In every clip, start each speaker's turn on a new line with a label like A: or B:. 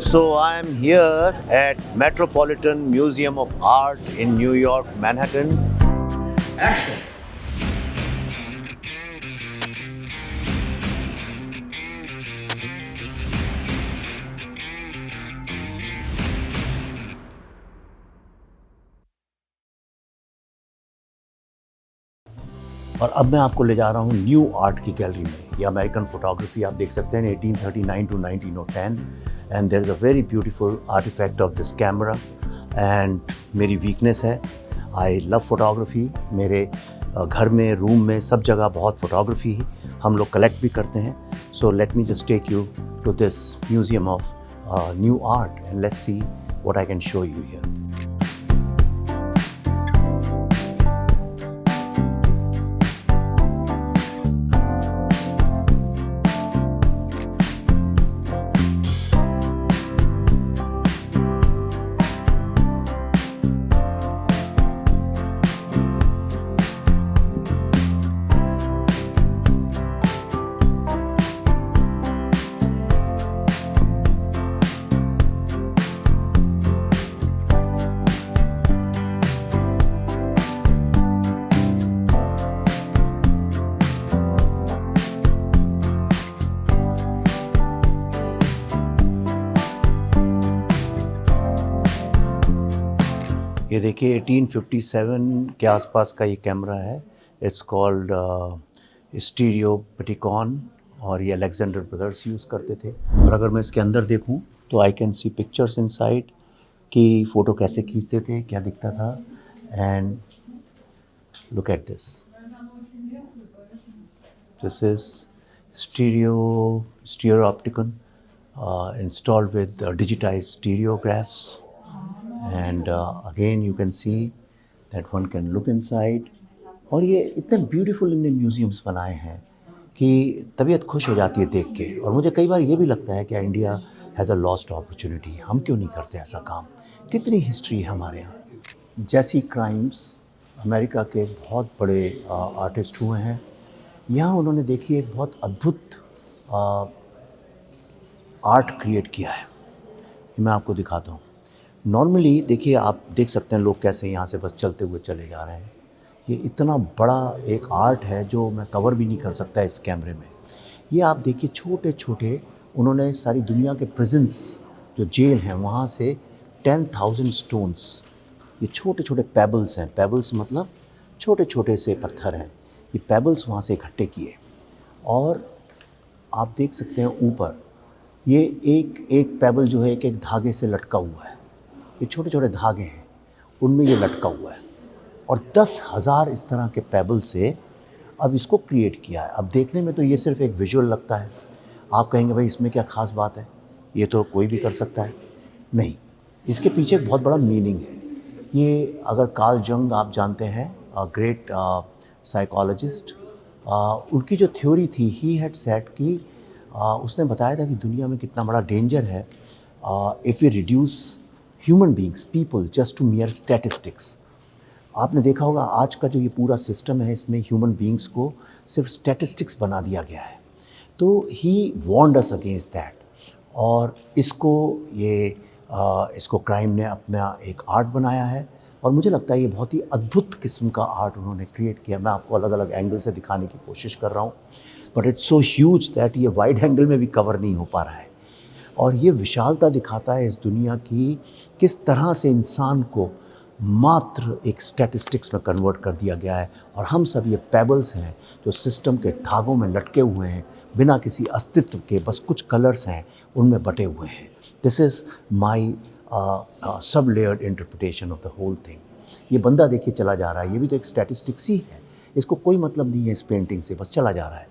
A: So I'm here at Metropolitan Museum of Art in New York, Manhattan. Action! और अब मैं आपको ले जा रहा हूँ न्यू आर्ट की गैलरी में। ये अमेरिकन फोटोग्राफी आप देख सकते हैं 1839 to 1910 and there is a very beautiful artifact of this camera. And मेरी वीकनेस है, आई लव फोटोग्राफी। मेरे घर में, रूम में, सब जगह बहुत फोटोग्राफी है, हम लोग कलेक्ट भी करते हैं। So let me just take you to this museum of new art and let's see what I can show you here. ये देखिए 1857 के आसपास का ये कैमरा है। इट्स कॉल्ड स्टीरियो पेटिकॉन और ये अलेक्जेंडर ब्रदर्स यूज़ करते थे। और अगर मैं इसके अंदर देखूं तो I can see pictures inside कि फ़ोटो कैसे खींचते थे, क्या दिखता था। And look at this is stereo opticon installed with digitized stereographs. And again you can see that one can look inside. और ये इतने ब्यूटीफुल इनने म्यूज़ियम्स बनाए हैं कि तबीयत खुश हो जाती है देख के। और मुझे कई बार ये भी लगता है कि India has a lost opportunity. हम क्यों नहीं करते ऐसा काम? कितनी हिस्ट्री है हमारे यहाँ। जेसी क्राइम्स अमेरिका के बहुत बड़े आर्टिस्ट हुए हैं। यहाँ उन्होंने देखिए एक बहुत अद्भुत आर्ट क्रिएट किया है। मैं आपको दिखाता हूँ। नॉर्मली देखिए, आप देख सकते हैं लोग कैसे यहाँ से बस चलते हुए चले जा रहे हैं। ये इतना बड़ा एक आर्ट है जो मैं कवर भी नहीं कर सकता इस कैमरे में। ये आप देखिए छोटे छोटे उन्होंने सारी दुनिया के प्रिजन्स जो जेल हैं वहाँ से 10,000 स्टोन्स, ये छोटे छोटे पेबल्स हैं। पेबल्स मतलब छोटे छोटे से पत्थर हैं। ये पेबल्स वहाँ से इकट्ठे किए और आप देख सकते हैं ऊपर ये एक एक पेबल जो है एक एक धागे से लटका हुआ है। ये छोटे छोटे धागे हैं, उनमें ये लटका हुआ है। और 10,000 इस तरह के पेबल से अब इसको क्रिएट किया है। अब देखने में तो ये सिर्फ एक विजुअल लगता है। आप कहेंगे भाई इसमें क्या ख़ास बात है, ये तो कोई भी कर सकता है। नहीं, इसके पीछे एक बहुत बड़ा मीनिंग है। ये अगर कार्ल जंग आप जानते हैं, ग्रेट साइकोलॉजिस्ट, उनकी जो थ्योरी थी, ही हैड सेट कि उसने बताया था कि दुनिया में कितना बड़ा डेंजर है if we reduce human beings, people, just to mere statistics. आपने देखा होगा आज का जो ये पूरा सिस्टम है इसमें ह्यूमन बींग्स को सिर्फ स्टैटिस्टिक्स बना दिया गया है। तो ही वॉर्न्ड अस अगेंस्ट दैट। और इसको क्राइम ने अपना एक आर्ट बनाया है। और मुझे लगता है ये बहुत ही अद्भुत किस्म का आर्ट उन्होंने क्रिएट किया। मैं आपको अलग अलग एंगल से दिखाने की कोशिश कर रहा हूँ, but it's so huge that ये वाइड एंगल में भी कवर नहीं हो पा रहा है। और ये विशालता दिखाता है इस दुनिया की, किस तरह से इंसान को मात्र एक स्टैटिस्टिक्स में कन्वर्ट कर दिया गया है। और हम सब ये पेबल्स हैं जो सिस्टम के धागों में लटके हुए हैं, बिना किसी अस्तित्व के, बस कुछ कलर्स हैं उनमें बटे हुए हैं। This is my sub layered interpretation of the whole thing. ये बंदा देखिए चला जा रहा है, ये भी तो एक स्टैटिस्टिक्स ही है। इसको कोई मतलब नहीं है इस पेंटिंग से, बस चला जा रहा है।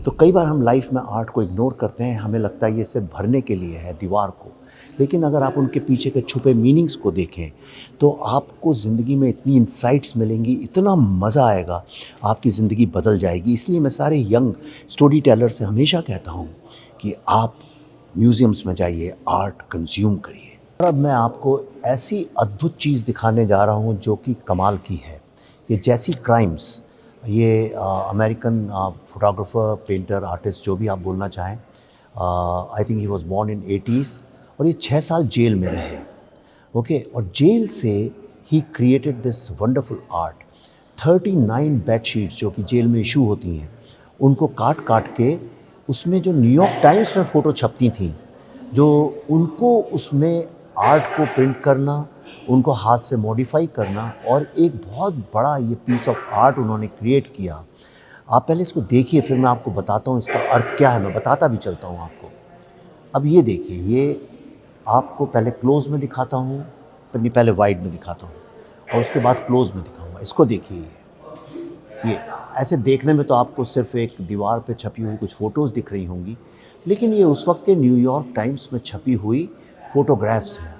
A: तो कई बार हम लाइफ में आर्ट को इग्नोर करते हैं, हमें लगता है ये सिर्फ भरने के लिए है दीवार को। लेकिन अगर आप उनके पीछे के छुपे मीनिंग्स को देखें तो आपको ज़िंदगी में इतनी इंसाइट्स मिलेंगी, इतना मज़ा आएगा, आपकी ज़िंदगी बदल जाएगी। इसलिए मैं सारे यंग स्टोरी टेलर से हमेशा कहता हूँ कि आप म्यूज़ियम्स में जाइए, आर्ट कंज्यूम करिए। और अब मैं आपको ऐसी अद्भुत चीज़ दिखाने जा रहा हूँ जो कि कमाल की है। ये जेसी क्राइम्स, ये अमेरिकन फोटोग्राफर, पेंटर, आर्टिस्ट, जो भी आप बोलना चाहें। I think he was born in 80s और ये 6 साल जेल में रहे। ओके, और जेल से he created this wonderful art. 39 bedsheets जो कि जेल में इशू होती हैं, उनको काट काट के उसमें जो न्यूयॉर्क टाइम्स में फ़ोटो छपती थी, जो उनको उसमें आर्ट को प्रिंट करना, उनको हाथ से मॉडिफाई करना, और एक बहुत बड़ा ये पीस ऑफ आर्ट उन्होंने क्रिएट किया। आप पहले इसको देखिए, फिर मैं आपको बताता हूँ इसका अर्थ क्या है, मैं बताता भी चलता हूँ आपको। अब ये देखिए, ये आपको पहले क्लोज़ में दिखाता हूँ, पहले वाइड में दिखाता हूँ और उसके बाद क्लोज़ में दिखाऊंगा। इसको देखिए, ये ऐसे देखने में तो आपको सिर्फ एक दीवार पे छपी हुई कुछ फ़ोटोज़ दिख रही होंगी, लेकिन ये उस वक्त के न्यूयॉर्क टाइम्स में छपी हुई फ़ोटोग्राफ्स हैं।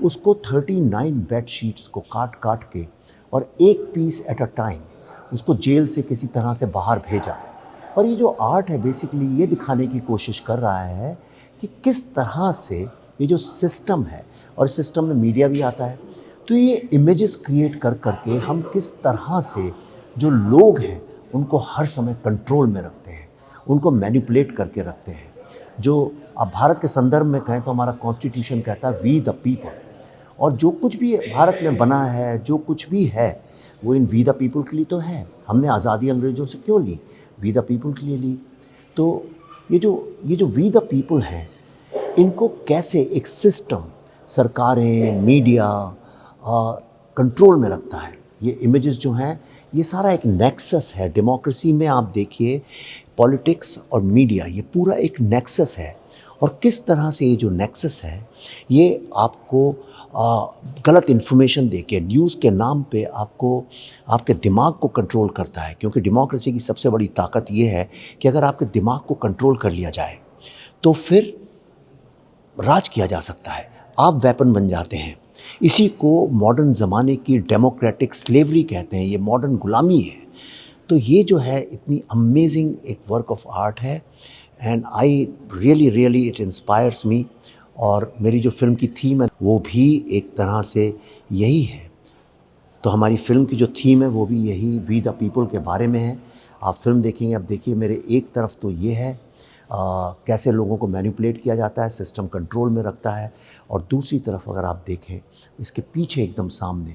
A: उसको 39 बेडशीट्स को काट काट के और एक पीस एट अ टाइम उसको जेल से किसी तरह से बाहर भेजा। और ये जो आर्ट है बेसिकली ये दिखाने की कोशिश कर रहा है कि किस तरह से ये जो सिस्टम है, और सिस्टम में मीडिया भी आता है, तो ये इमेजेस क्रिएट कर करके हम किस तरह से जो लोग हैं उनको हर समय कंट्रोल में रखते हैं, उनको मैनिपुलेट करके रखते हैं। जो अब भारत के संदर्भ में कहें तो हमारा कॉन्स्टिट्यूशन कहता है वी द पीपल, और जो कुछ भी भारत में बना है, जो कुछ भी है, वो इन वी द पीपल के लिए तो है। हमने आज़ादी अंग्रेज़ों से क्यों ली? वी द पीपल के लिए ली। तो ये जो वी द पीपल हैं, इनको कैसे एक सिस्टम, सरकारें, मीडिया कंट्रोल में रखता है। ये इमेजेस जो हैं, ये सारा एक नेक्सस है। डेमोक्रेसी में आप देखिए, पॉलिटिक्स और मीडिया, ये पूरा एक नेक्सस है। और किस तरह से ये जो नेक्सस है, ये आपको गलत इन्फॉर्मेशन देके, न्यूज़ के नाम पे आपको आपके दिमाग को कंट्रोल करता है। क्योंकि डेमोक्रेसी की सबसे बड़ी ताकत ये है कि अगर आपके दिमाग को कंट्रोल कर लिया जाए तो फिर राज किया जा सकता है, आप वेपन बन जाते हैं। इसी को मॉडर्न ज़माने की डेमोक्रेटिक स्लेवरी कहते हैं, ये मॉडर्न गुलामी है। तो ये जो है इतनी अमेजिंग एक वर्क ऑफ आर्ट है, and I really it inspires मी। और मेरी जो फिल्म की थीम है वो भी एक तरह से यही है। तो हमारी फिल्म की जो थीम है वो भी यही वी द पीपल के बारे में है। आप फिल्म देखेंगे, अब देखिए, मेरे एक तरफ तो ये है कैसे लोगों को मैनिपुलेट किया जाता है, सिस्टम कंट्रोल में रखता है, और दूसरी तरफ अगर आप देखें इसके पीछे एकदम सामने,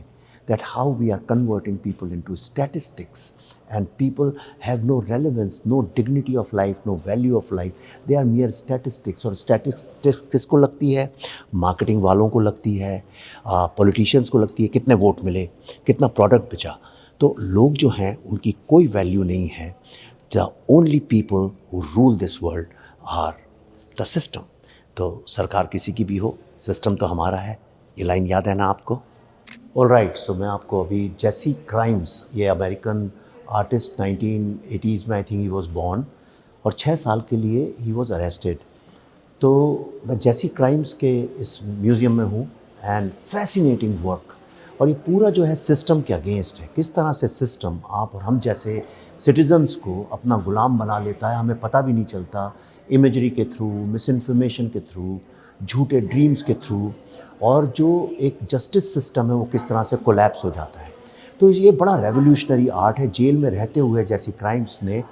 A: that how we are converting people into statistics, and people have no relevance, no dignity of life, no value of life, they are mere statistics. और स्टैटिस्टिक्स किसको लगती है? मार्केटिंग वालों को लगती है, पॉलिटिशियंस को लगती है, कितने वोट मिले, कितना प्रोडक्ट बेचा। तो लोग जो हैं उनकी कोई वैल्यू नहीं है। The only people who rule this world are the system। तो सरकार किसी की भी हो, सिस्टम तो हमारा है। ये लाइन याद है ना आपको? ऑलराइट, सो मैं आपको अभी जेसी क्राइम्स, ये अमेरिकन आर्टिस्ट, 1980s में I think he was born, और 6 साल के लिए ही वॉज अरेस्टेड। तो मैं जेसी क्राइम्स के इस म्यूज़ियम में हूँ, एंड फैसिनेटिंग वर्क। और ये पूरा जो है सिस्टम के अगेंस्ट है, किस तरह से सिस्टम आप और हम जैसे सिटीज़न्स को अपना गुलाम बना लेता है, हमें पता भी नहीं चलता, इमेजरी के थ्रू, मिस इन्फॉर्मेशन के थ्रू, झूठे ड्रीम्स के थ्रू, और जो एक जस्टिस सिस्टम है वो किस तरह से कोलैप्स हो जाता है। तो ये बड़ा रेवोल्यूशनरी आर्ट है। जेल में रहते हुए जैसी क्राइम्स ने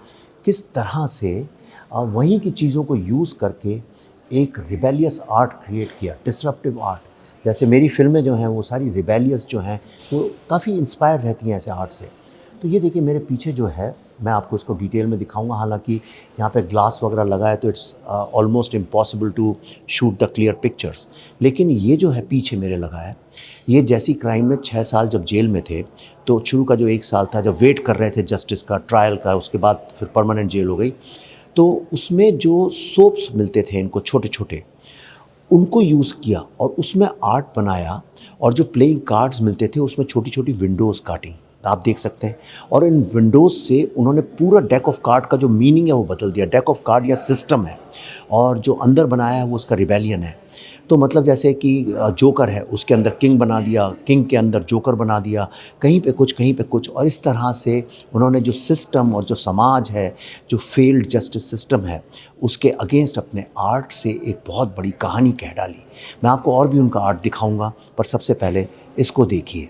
A: किस तरह से वहीं की चीज़ों को यूज़ करके एक रिबेलियस आर्ट क्रिएट किया, डिसरप्टिव आर्ट। जैसे मेरी फिल्में जो हैं वो सारी रिबेलियस जो हैं, वो काफ़ी इंस्पायर रहती हैं ऐसे आर्ट से। तो ये देखिए मेरे पीछे जो है, मैं आपको इसको डिटेल में दिखाऊंगा। हालांकि यहाँ पे ग्लास वगैरह लगा है तो it's almost impossible to shoot the clear pictures, लेकिन ये जो है पीछे मेरे लगा है, ये जेसी क्राइम में 6 साल जब जेल में थे, तो शुरू का जो 1 साल था जब वेट कर रहे थे जस्टिस का, ट्रायल का, उसके बाद फिर परमानेंट जेल हो गई, तो उसमें जो सोप्स मिलते थे इनको छोटे छोटे, उनको यूज़ किया और उसमें आर्ट बनाया, और जो प्लेइंग कार्ड्स मिलते थे उसमें छोटी छोटी विंडोज़ काटी, आप देख सकते हैं। और इन विंडोज़ से उन्होंने पूरा डेक ऑफ कार्ड का जो मीनिंग है वो बदल दिया। डेक ऑफ कार्ड या सिस्टम है, और जो अंदर बनाया है वो उसका रिबेलियन है। तो मतलब जैसे कि जोकर है, उसके अंदर किंग बना दिया, किंग के अंदर जोकर बना दिया, कहीं पे कुछ कहीं पे कुछ, और इस तरह से उन्होंने जो सिस्टम और जो समाज है, जो फेल्ड जस्टिस सिस्टम है, उसके अगेंस्ट अपने आर्ट से एक बहुत बड़ी कहानी कह डाली। मैं आपको और भी उनका आर्ट दिखाऊंगा, पर सबसे पहले इसको देखिए।